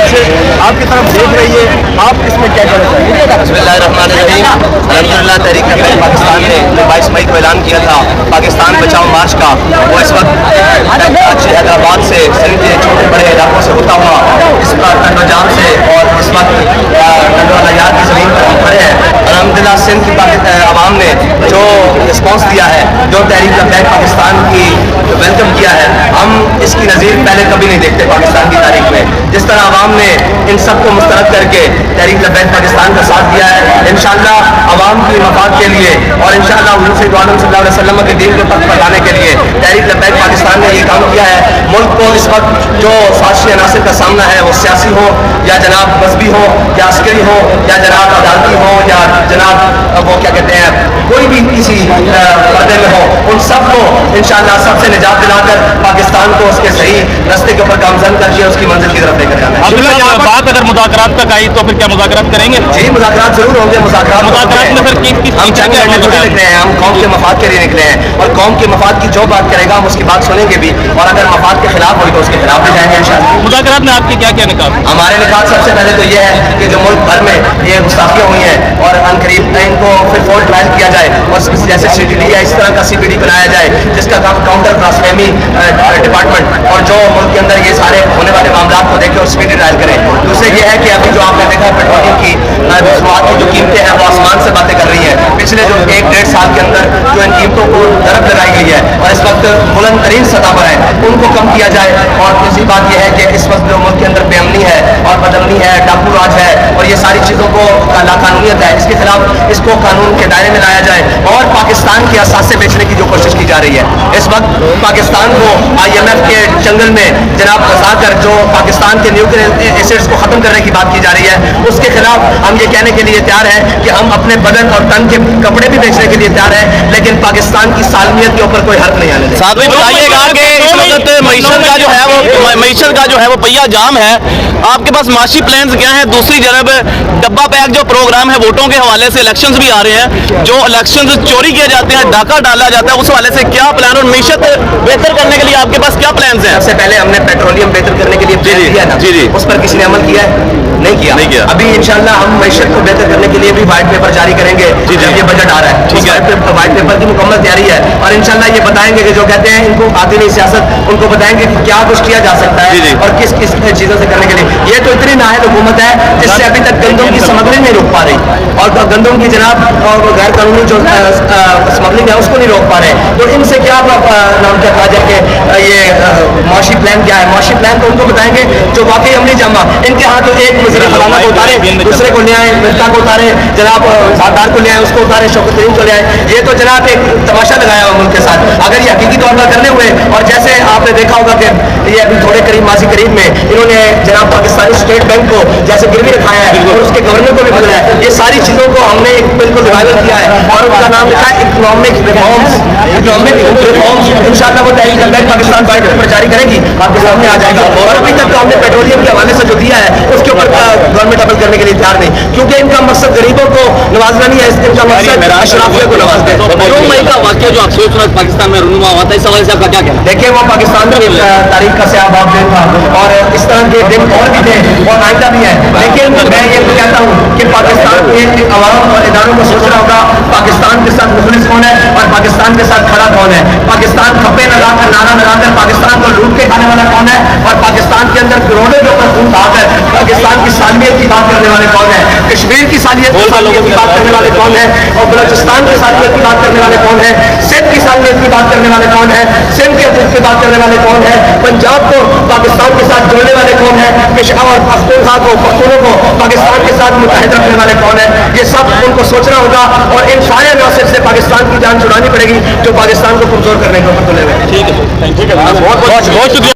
से आपकी तरफ देख रही है, आप इसमें क्या कहना चाहेंगे? बिस्मिल्लाहिर्रहमानिर्रहीम। अल्हम्दुलिल्लाह तहरीक पाकिस्तान ने 22 मई को ऐलान किया था पाकिस्तान बचाओ मार्च का, वो इस वक्त हैदराबाद से सिंध के छोटे बड़े इलाकों से होता हुआ इस जाम से और इस वक्त यार की ज़मीन पर हम खड़े हैं। अल्हम्दुलिल्लाह सिंध की आवाम ने जो रिस्पॉन्स दिया है, जो तहरीक लब्बैक पाकिस्तान की वेलकम किया है, हम इसकी नज़ीर पहले कभी नहीं देखते पाकिस्तान की तारीख में। जिस तरह आवाम ने इन सबको मुस्तरद करके तहरीक लब्बैक पाकिस्तान का साथ दिया है, इंशाअल्लाह आवाम की मफाद के लिए और इंशाअल्लाह हुज़ूर सल्लल्लाहु अलैहि वसल्लम के दीन को तक पहुंचाने के लिए तहरीक लब्बैक पाकिस्तान ने ये काम किया है। मुल्क को इस वक्त जो फाशी अनासर का सामना है, वो सियासी हो या जनाब मजहबी हो या अस्करी हो या जनाब अदालती हो या जनाब वो क्या कहते हैं कोई भी किसी पर्दे में हो, उन सब को इंशाअल्लाह सबसे निजात दिलाकर पाकिस्तान को उसके सही रास्ते के ऊपर गामजन करके उसकी मंजिल की तरफ लेकर जाना है। बात अगर मुज़ाकरात तक आई तो फिर क्या मुज़ाकरात करेंगे? जी मुज़ाकरात जरूर होंगे। मुज़ाकरात में फिर हम जंग लड़ने थोड़ी निकले हैं, हम कौम के मफाद के लिए निकले हैं और कौम के मफाद की जो बात करेगा हम उसकी बात सुनेंगे भी, और अगर मफाद के खिलाफ हुई तो उसके खिलाफ भी जाएंगे इंशाअल्लाह। मुज़ाकरात में आपके क्या क्या निकाल? हमारे निकाल सबसे पहले तो ये है कि जो मुल्क भर में ये गुस्ताखियाँ हुई हैं और अनकरीब इनको फिर फोल्ड ट्रायल किया जाए और जैसे CTD या इस तरह का CPD बनाया जाए जिसका काम काउंटर ट्रांसफेमी डिपार्टमेंट और जो मुल्क के अंदर ये सारे होने वाले मामला को देखे और स्पीडी ट्रायल करें। दूसरे ये है कि अभी जो आपने देखा पेट्रोलियम की मसनूआत की जो कीमतें हैं वो आसमान से बातें कर रही हैं। पिछले जो 1-1.5 साल के अंदर जो इन कीमतों को दरब लगाई गई है और इस वक्त बुलंद तरीन सतह पर है, उनको कम किया जाए। और दूसरी बात यह है कि इस वक्त जो मुल्क के अंदर बेअमनी है और बदअमनी है, डाकू राज है और ये सारी चीज़ों को लाकानूनियत है, इसके खिलाफ इसको कानून के दायरे में लाया जाए और पाकिस्तान की असासे बेचने की जो कोशिश की जा रही है। इस वक्त पाकिस्तान को IMF के जंगल में जनाब फंसाकर जो पाकिस्तान के न्यूक्लियर एसिड्स को ख़त्म करने की बात की जा रही है, उसके खिलाफ हम ये कहने के लिए तैयार हैं कि हम अपने बदन और तन के कपड़े भी बेचने के लिए तैयार हैं, लेकिन पाकिस्तान की सालमियत के ऊपर कोई हर्फ नहीं आने देगा। साथ में बताइएगा कि इस वक्त मईशत का जो है वो पहिया जाम है, आपके पास माशी प्लान्स क्या हैं? दूसरी तरफ डब्बा पैक जो प्रोग्राम है वोटों के हवाले से, इलेक्शंस भी आ रहे हैं, जो इलेक्शंस चोरी किए जाते हैं, डाका डाला जाता है, उस हवाले से क्या प्लान और मईशत बेहतर करने के लिए आपके पास क्या प्लान्स हैं? सबसे पहले हमने पेट्रोलियम बेहतर करने के लिए प्लान किया ना, उस पर किसी ने अमल किया है? नहीं किया। अभी इंशाल्लाह हम मईशत को बेहतर करने के लिए भी व्हाइट पेपर जारी करेंगे जब ये बजट आ रहा है। व्हाइट पेपर की मुकम्मल तैयारी है और इंशाल्लाह ये बताएंगे कि जो कहते हैं इनको आती नहीं सियासत, उनको बताएंगे कि क्या कुछ किया जा सकता है और किस किस चीज़ों से करने के लिए। ये तो इतनी नाहल हुकूमत है जिससे अभी तक गंदम की स्मगलिंग नहीं रोक पा रही और गंदम की जनाब और गैर कानूनी जो स्मगलिंग है उसको नहीं रोक पा रहे। तो इनसे क्या नाम क्या कहा जाए कि ये माशी प्लान क्या है? माशी प्लान तो उनको बताएंगे जो वाकई अमली जमा। इनके हाथ तो एक वज़ीर ख़ज़ाना को उतारे, दूसरे को ले आए, मिर्जा को उतारे, जनाब सरदार को ले आए, उसको उतारे, शौकत तरीन को ले आए। ये तो जनाब एक तमाशा लगाया हुआ मुल्क के साथ। अगर ये हकीकी तौर पर करने हुए और जैसे आपने देखा होगा कि ये अभी थोड़े करीब माजी करीब में इन्होंने जनाब पाकिस्तानी स्टेट बैंक को जैसे गिरवी रखाया है और उसके गवर्नर को भी बुलाया है, ये सारी चीज़ों को हमने बिल्कुल रिवाइवल किया है और उसका नाम लिखा है इकोनॉमिक रिफॉर्म्स। इंशाअल्लाह वो तहरीक लब्बैक पाकिस्तान व्हाइट पेपर जारी करेगी, आपके सामने आ जाएगा। और अभी तक तो हमने पेट्रोलियम के हवाले से जो दिया है उसके ऊपर गवर्नमेंट अमल करने के लिए तैयार नहीं, क्योंकि इनका मकसद गरीबों को नवाजना नहीं है, इनका मकसद अशराफियों को नवाजते हैं। 2 मई का वाक़या जो अफसोसनाक पाकिस्तान में रूनुमा हुआ था, इस हवाले से आपका क्या कहना? देखिए वो पाकिस्तान की तारीख का सयाबाब दिन था और इस तरह के दिन और भी थे और आइंदा भी है। लेकिन मैं ये कहता हूँ कि पाकिस्तान के अवाम और इदारों को सोचना होगा पाकिस्तान के साथ मुखलिस कौन है और पाकिस्तान के साथ खड़ा कौन है। पाकिस्तान खप्पे लगाकर नारा लगाकर पाकिस्तान को लूट के खाने वाला कौन है और पाकिस्तान के अंदर करोड़ों के ऊपर खून बहाकर पाकिस्तान की सालमियत की बात करने वाले कौन है, कश्मीर की सालमियत की बात करने वाले कौन है और बलूचिस्तान की सालमियत की बात करने वाले कौन है, सिंध की सालमियत की बात करने वाले कौन है, सिंध के की बात करने वाले कौन है, पंजाब को पाकिस्तान के साथ जोड़ने वाले कौन है, पेशावर पख्तूनख्वा को पख्तूनों को पाकिस्तान के साथ मुत्तहिद रखने वाले कौन है। ये सब उनको सोचना होगा और इन सारे अनासर से पाकिस्तान की जान छुड़ानी पड़ेगी जो पाकिस्तान को कमजोर करने के ऊपर तुले हुए हैं। ठीक है, बहुत शुक्रिया।